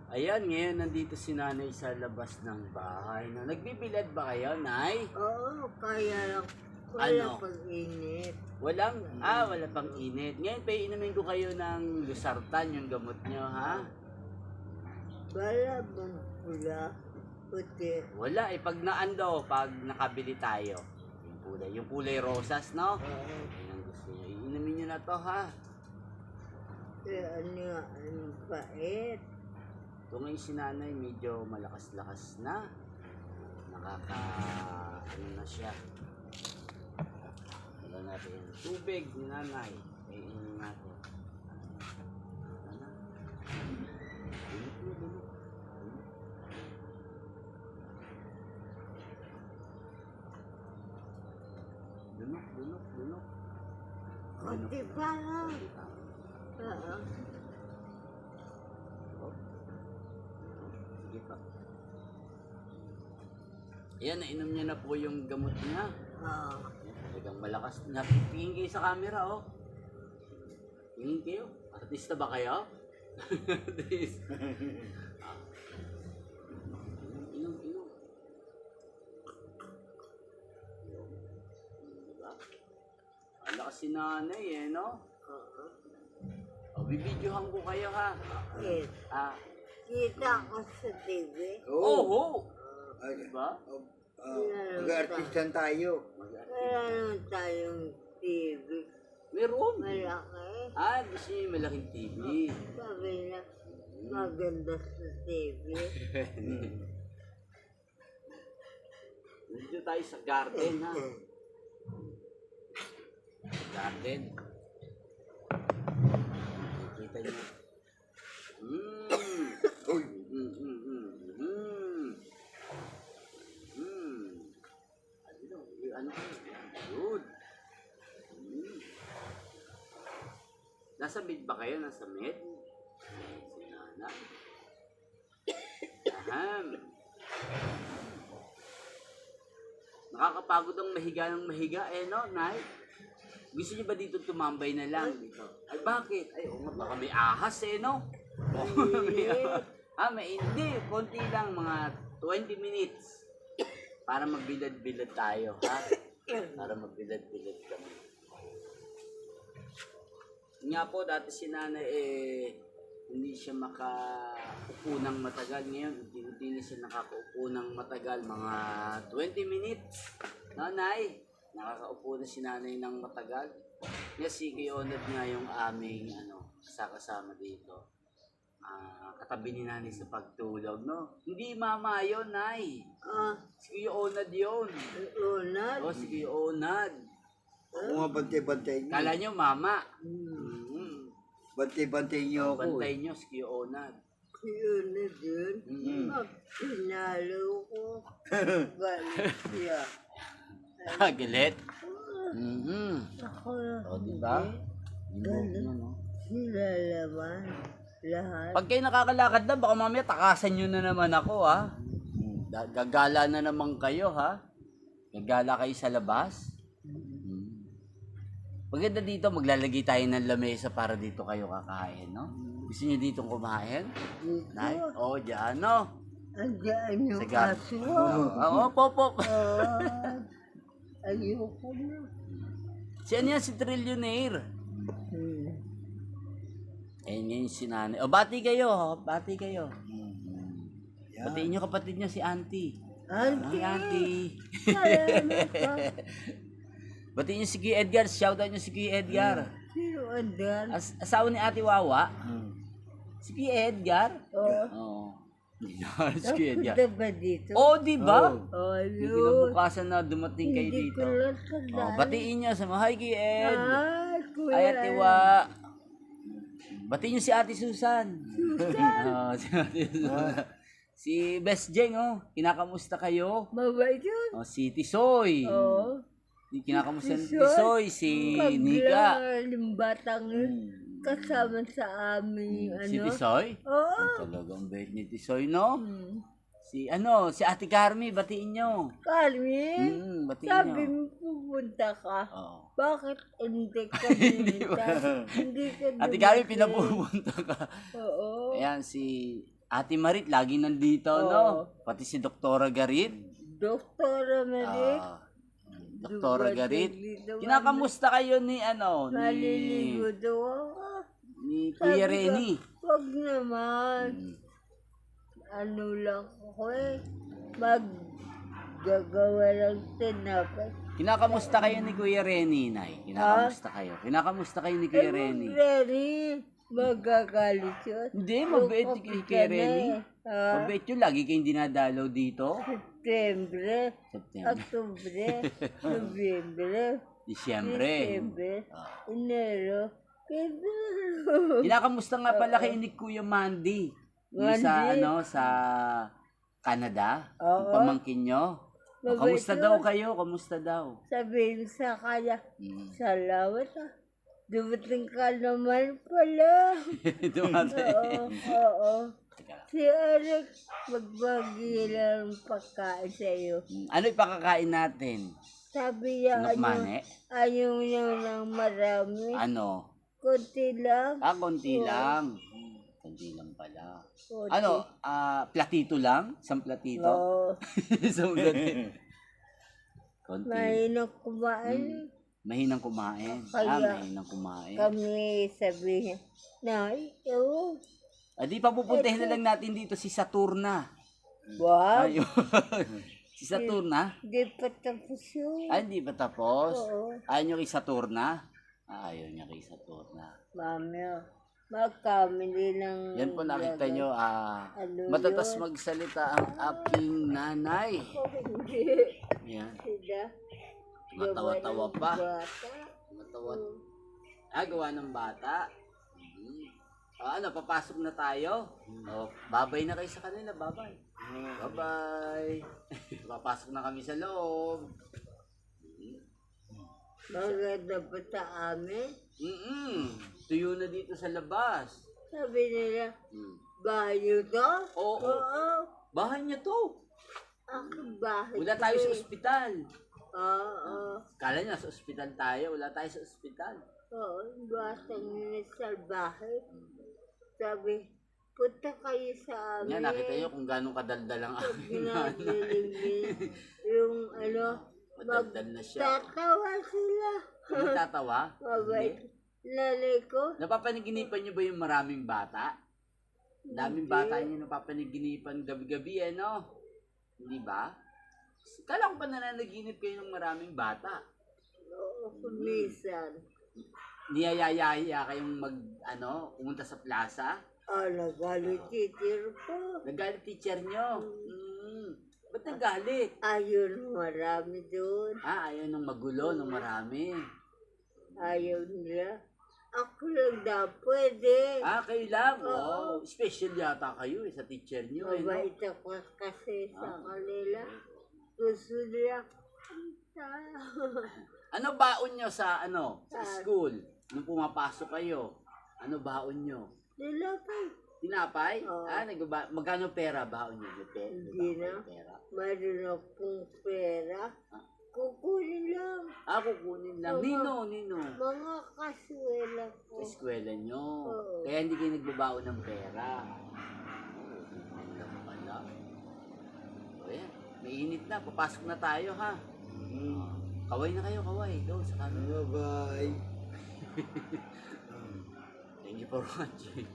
Ayan, ngayon nandito si nanay sa labas ng bahay. No? Nagbibilad ba kayo, nay? Oo, kaya lang. Wala Ano? pang init. Wala pang init. Ngayon pa inumin ko kayo ng Losartan, yung gamot nyo, ha? Wala bang pula? Puti. Wala, pag pag nakabili tayo. Yung kulay rosas, no? Oo. Yan ang gusto nyo. Inumin nyo na to, ha? Ang pait. Ito ngayon si nanay, medyo malakas-lakas na. Ano na siya. Wala natin yung tubig ni nanay. Iinom natin. Ano na? Dunok. Kunti pa lang. Oo. Sige pa. Ayan, nainom niya na po yung gamot niya. Oo. Talagang malakas. Napitingin kayo sa camera, oh. Tingin kayo. Artista ba kayo? Artist. Inom. Diba? Ang lakas si nanay, eh, no? Oo. O, bibidyohan ko kayo, ha? Yes. Kita ko sa TV. Oo! Diba? Mag-artistan tayo. Wala naman tayong TV. Meron. Malaki. Gusto niyo yung malaking TV. Sabi na, maganda sa TV. Dito tayo sa garden, ha? Garden. Kita niyo. Uy! Ano? Good. Nasa mid ba kayo? Nasa mid? Si Nana. Aham. Nakakapagod ang mahiga ng mahiga, eh, no, Nay? Gusto niyo ba dito tumambay na lang? Dito? Ay, bakit? Ay, baka may ahas, eh, no? May ahas. Hindi. Konti lang, mga 20 minutes. Para magbilad-bilad tayo, ha? Para magbilad-bilad kami. Nga po, dati si nanay, hindi siya makaupo ng matagal. Ngayon, hindi siya nakakaupo ng matagal. Mga 20 minutes. Nanay, nakakaupo na si nanay ng matagal. Yes, si Kionad nga yung aming kasama dito. Katabi ni nanay sa pagtulog, no? Hindi mama yun, nay. Si Kuya Onad yun. Unad? O, si Kuya Onad. Ako nga bantay-bantay niyo. Kala nyo, mama. Bantay-bantay niyo ako. Bantay nyo, si Kuya Onad. Unad yun? Pinalo ko. Galit siya. Galit? Ako na. O, diba? No? Nilalaman. Lahat. Pag kayo nakakalakad na, baka mamaya takasan nyo na naman ako, ha? Gagala na naman kayo, ha? Gagala kayo sa labas. Maganda dito, maglalagay tayo ng lamesa para dito kayo kakain, no? Gusto nyo dito kumain? Nay? Oo, dyan, no? Andiyan yung Sa gar- aso. Oo, pop. Ayoko na. Si ano yan? Si Trillionaire. Ayun ngayon si nanay. O, bati kayo. Batiin nyo kapatid nyo si Auntie. Auntie! Auntie. Salamat pa. Batiin nyo si Kuya Edgar. Shoutout nyo si Kuya Edgar. Sino andyan? Asawa ni Ate Wawa. Si Kuya Edgar. Oo. Si Kuya Edgar. Napunta ba dito? Di ba? Yung Ayun. kinabukasan na dumating kayo Hindi dito. ko lang tandaan. Batiin nyo sa mga hi Kuya Ed. Ay, kuya. Ay, Ate Wa. Batiin nyo si Ate Susan. Si Ate Susan. Si Best Jeng, kinakamusta kayo? Mabait yun. Si Tisoy. Oo. Kinakamusta ni Tisoy? Tisoy, si Nika. Yung batang kasama sa aming Si ano. Tisoy? Oo. Talagang bait ni Tisoy, no? Si Ate Carmi, batiin nyo. Carmen, Batiin sabi nyo. mo pupunta ka. Oo. Bakit hindi ka pumunta? Hindi ka Ate Carmi, dumating. pinapupunta ka. Oo. Ayan, si Ate Marit, lagi nandito, Oo. no? Pati si Doktora Garit. Doktora Marit. Ah, Doktora Garit. Kinakamusta kayo ni, ano, Maliligo daw ako. ni Kuya Sabi ko, Renny? Wag naman. Hmm. Ano lang ako eh. Maggagawa lang tinapay. Kinakamusta kayo ni Kuya Renny, Nay? Kinakamusta kayo? Kinakamusta kayo ni Kuya Renny? Renny, magagalit yun. Hindi, mabait si Kuya Renny. Ha? Mabait yun, lagi kayong dinadalaw dito. September, September, Oktubre, Nobyembre, Disyembre. Disyembre, Ah. Enero, Pebrero. Kinakamusta nga pala kayo ni Kuya Mandy? Yung sa, Mandy? sa Canada? Yung Oo. pamangkin nyo? O, Mabait kamusta yun. daw kayo? Kamusta daw? Sabihin sa kanya, Mm. salamat ah. Dumating ka naman pala. Dumating. Oo. Teka lang. Si Eric, magbagi lang ng pagkain sa'yo. Ano ipakakain natin? Sabi niya, Sinukmane? ayaw niya ng marami. Ano? Kunti lang. Konti lang. Konti lang pala. Kunti. Ano? Platito lang? Isang platito? Oo. Isang ganun. Konti. Mahinang kumain. Mahinang kumain. Kaya- Mahinang kumain. Kami sabihin, Nay, ewan. Di papupuntahin na lang natin dito si Saturna. Wag. Ayun. Si Saturna? Di pa tapos yun. Hindi pa tapos? Oo. Ayaw nyo kay Saturna? Ayaw niya kay Saturna. Mami, magkamili ng... Yan po nakita nyo, Ano matatas yun? magsalita ang aking nanay. Hindi. Yan. Sila. Matawa-tawa gawa ng pa. bata. Matawa. Gawa ng bata. Ano, papasok na tayo? Babay na kayo sa kanila, babay. Bye-bye. Papasok na kami sa loob. Maganda pa sa amin. Tuyo na dito sa labas. Sabi nila, Mm. bahay niyo to? Oo. Oo. Bahay niya to. Ang bahay Wala ko tayo sa eh. ospital. Oo. Kala niya sa ospital tayo. Wala tayo sa ospital. Oo. Batang nila sa bahay. Sabi, punta kayo sa amin. Yan, nakita niyo kung gano'ng kadaldal ang aking nanay. Ginagilingin. Yung ano, Madaldal na siya. magtatawa sila. Hindi tatawa? Mabait. Hindi. Nanay ko, Napapanaginipan niyo ba yung maraming bata? Daming bata niyo napapanaginipan gabi-gabi, ano? Hindi ba? Kala ko pa nananaginip kayo ng maraming bata. oo, minsan. Niyayayaya kayong pumunta sa plaza? Nagalit teacher po. Nagalit teacher niyo. Ba't nagalit? Ayun, marami doon. Ayaw nung magulo, nung marami. Ayaw nila. Ako lang daw pwede. Kayo lang? Oo. Special yata kayo sa teacher niyo. Eh, no? Mabait ako kasi sa kanila. Gusto nila kanta. Ano baon nyo sa sa Saan? school? Nung pumapasok kayo, ano baon nyo? Nila pa. Tinapay? Oo. Magkano pera baon nyo? Hindi na. Pera. Mayroon akong pera. Kukunin lang. Kukunin lang. Oo. Nino. Mga kaswela Sa ko. eskwela nyo. Oo. Kaya hindi kayo nagbabaon ng pera. Kukunin lang pala. Ayan. Mainit na. Papasok na tayo, ha? Kaway na kayo, kaway. Doon, sa kanan. Bye-bye. Thank you for watching.